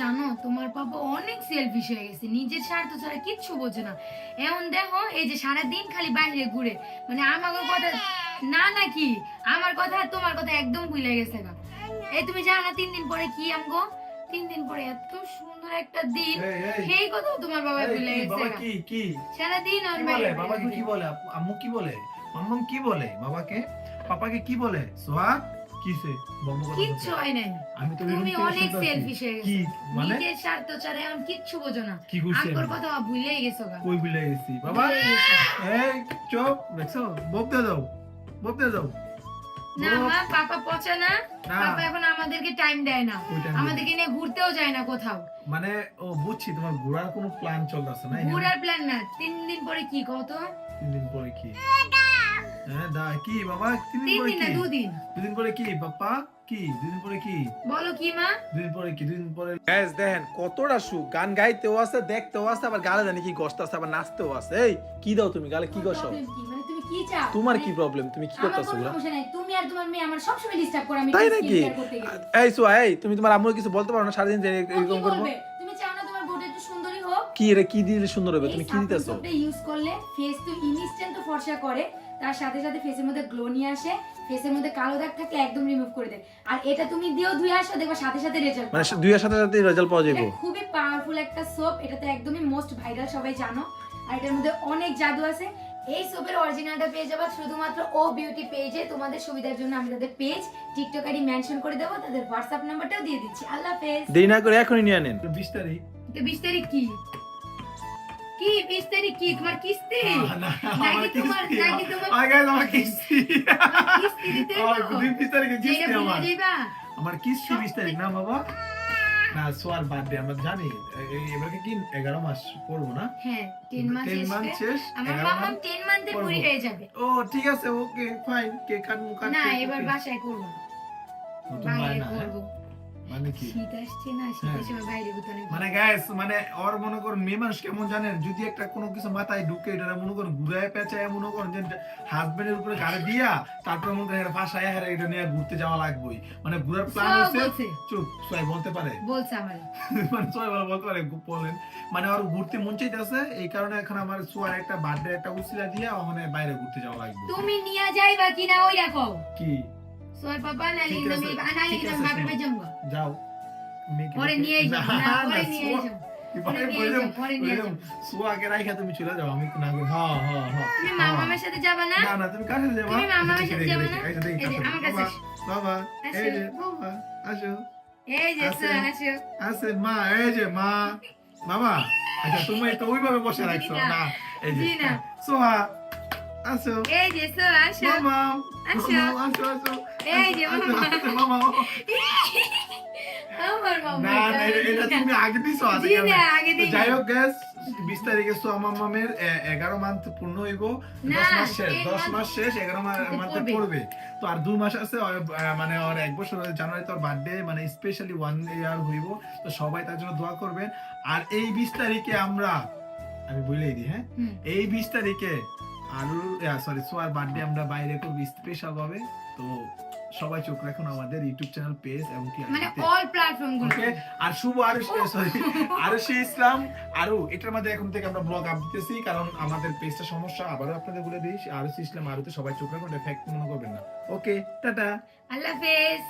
জানো তোমার পাপা অনেক সেলফিশ হয়ে গেছে, নিজের স্বার্থ ছাড়া কিচ্ছু বোঝে না। এমন দেখো এই যে সারাদিন খালি বাইরে ঘুরে, মানে আমাকে কথা না নাকি আমার কথা আর তোমার কথা একদম ভুলে গেছে না। এই তুমি জানো না 3 দিন পরে কি আমগো, 3 দিন পরে এত সুন্দর একটা দিন, সেই কথা তোমার বাবা ভুলে গেছে। বাবা কি কি সারাদিন আর কি বলে বাবাকে, কি বলে আম্মু, কি বলে মাম্মাম, কি বলে বাবাকে, পাপাকে কি বলে? সোহাগ কিসে কিচ্ছু হয় নাই। আমি তো তুমি অনেক সেলফিশ হয়ে কি গেছো, মানে নিজের স্বার্থ ছাড়া এখন কিচ্ছু বোঝো না। কি করছি আঙ্কর কথা ভুলেই গেছো গা। কই ভুলে গেছি বাবা? ভুলেই গেছো। এই চুপ, দেখছো বকতে দাও, বকতে দাও। না মা, পাপা পচা না, না। পাপা এখন আমাদেরকে টাইম দেয় না, ওই time আমাদেরকে নিয়ে ঘুরতেও যায় না কোথাও। মানে ও বুঝছি, তোমার ঘোরার কোনো প্ল্যান চলতেছে না? ঘুরার প্ল্যান না, 3 দিন পরে কি কত? 3 দিন পরে কি? হ্যাঁ দা কি বাবা, 3 দিন 3 পরে দিন কি? না 2 দিন। 2 দিন পরে কি বাপ্পা, কি 2 দিন পরে কি? বলো কি মা? 2 দিন পরে কি? 2 দিন পরে গ্যাস দেখেন কতটা সুখ, গান গাইতেও আছে, দেখতেও আছে, আবার গালে জানি কি গস্ত আছে, আবার নাচতেও আছে। এই কি দাও তুমি গালে, কি গসো? প্রবলেম কি, মানে তুমি কি চাও? তোমার কি প্রবলেম, তুমি কি আমার করতেছো? কোনো সমস্যা নাই, তুমি আর তোমার মেয়ে আমার সব সময় ডিস্টার্ব করে, আমি তাই skin নাকি? care করতে গেলে। এই সোয়া, এই তুমি তোমার আম্মুর কিছু বলতে পারো না? সারাদিন যে ও কি এরকম করবো? বলবে? তুমি চাও না তোমার বউটা একটু সুন্দরী হোক? কি রে, কি দিলে সুন্দর হবে? তুমি কি দিতেছো? এই ইউজ করলে ফেস তো ইনস্ট্যান্ট ফর্সা করে, তার সাথে সাথে ফেসের মধ্যে গ্লো নিয়ে আসে, ফেসের মধ্যে কালো দাগ থাকলে একদম রিমুভ করে দেয়। আর এটা তুমি দিও ধুয়ে আসো, দেখবা সাথে সাথে রেজাল্ট। মানে দুইয়ের সাথে সাথে রেজাল্ট পাওয়া যাবে। খুবই পাওয়ারফুল একটা সোপ, এটাতে একদমই মোস্ট ভাইরাল, সবাই জানো। আর এটার মধ্যে অনেক জাদু আছে। এই সোপের অরিজিনালটা পেয়ে যাবে শুধুমাত্র ও বিউটি পেজে। তোমাদের সুবিধার জন্য আমি তাদের পেজ টিকটক আইডি মেনশন করে দেবো, তাদের হোয়াটসঅ্যাপ নাম্বারটাও দিয়ে দিচ্ছি। আল্লাহ হাফেজ। দেরি না করে এখনই নিয়ে নেন। 20 তারিখ। 20 তারিখ কি কি 20 তারিখ কি তোমার কিস্তি? না নাকি তোমার আগে আমার কিস্তি। কিস্তি দিতে আমার হবে? 20 তারিখে কিস্তি যেটা আমার। ভুলে যাইবা। আমার কিস্তি 20 তারিখ না বাবা? না সোয়ার বার্থডে আমরা জানি, এবারে কি 11 মাস পড়বো না? হ্যাঁ 10 মাস 10 মাস শেষ, আমার 11 মামা মাস 10 মান্থে পড়বো। পুরি হয়ে যাবে। ও ঠিক আছে, ওকে ফাইন, কেক কাটবো না এবার বাসায় করব না, বাইরে করব। মানে কি শীত আসছে না, শীতের সময় বাইরে ঘুরতে নেই। মানে গাইস, মানে ওর মনে করেন মেয়ে মানুষ কেমন জানেন, যদি একটা কোনো কিছু মাথায় ঢুকে এটা মনে করেন ঘুরায় পেঁচায়, মনে করেন যে হাজবেন্ডের উপরে গাড়ি দিয়া তারপর মনে করেন ভাষায় হারে এটা নিয়ে ঘুরতে যাওয়া লাগবেই, মানে ঘুরার প্ল্যান হচ্ছে। চুপ, সবাই বলতে পারে, বলছে আমার মানে সবাই বলতে পারে বলেন, মানে ওর ঘুরতে মন চাইতেছে, এই কারণে এখন আমার সোয়ার একটা বার্থডে একটা উসিলা দিয়া ওখানে বাইরে ঘুরতে যাওয়া লাগবে। তুমি নিয়ে যাইবা কিনা ওই রাখো কি সোয়ার পাপা না ঠিক লিন্দা আছে, মি আনা ঠিক লিন্দা আছে, বাপের শোনো। পে যাবো। যাও পরে নিয়ে যাও না, পরে নিয়ে যাও। সোয়াকে রাইখা তুমি চলে যাও, আমি না হ্যাঁ হ্যাঁ হ্যাঁ। তুমি মামার সাথে যাবা না? না না, তুমি কার সাথে যাবা? তুমি মামার সাথে যাবা না? এই যে দেখি, এই যে আমার কাছে বাবা, আসো। এই যে বাবা, আসো এই যে আসেন। আসো। আসেন মা, এই যে মা, বাবা। আচ্ছা তুমি তো ওইভাবে বসে রাখছো না, এই যে জি না। সোহা আসো, এই যে আসো। মামা আসো। আসো আসো, এই যে মামা। আমার মামা। না না, এটা তুমি আগে দিছো, আগে জি না, আগে দিই। যাই হোক গ্যাস, 20 তারিখে সোয়া মামামের 11 মান্থ পূর্ণ হইব, 10 মাস শেষ, 10 মাস শেষ, 11 মান্থে পড়বে। তো আর 2 মাস আছে, মানে আর 1 বছর জানুয়ারি তোর বার্থডে, মানে স্পেশালি 1 ইয়ার হইব। তো সবাই তার জন্য দোয়া করবেন। আর এই 20 তারিখে আমি বলেই দিই, হ্যাঁ এই 20 তারিখে সরি সোয়ার বার্থডে আমরা বাইরে করব স্পেশাল ভাবে। তো সবাই চোখ রাখুন আমাদের ইউটিউব চ্যানেল, পেজ এবং কি মানে অল প্ল্যাটফর্ম গুলো। আর শুভ আরুষি ইসলাম এটার মধ্যে এখন থেকে আমরা ব্লগ আপ দিতেছি, কারণ আমাদের পেজটা সমস্যা। আবারও আপনাদের বলে দিই, আরুষি ইসলাম আরুতে সবাই চোখ রাখুন, ফ্যাক্ট মনে করবেন না। ওকে টাটা, আল্লাহ হাফেজ।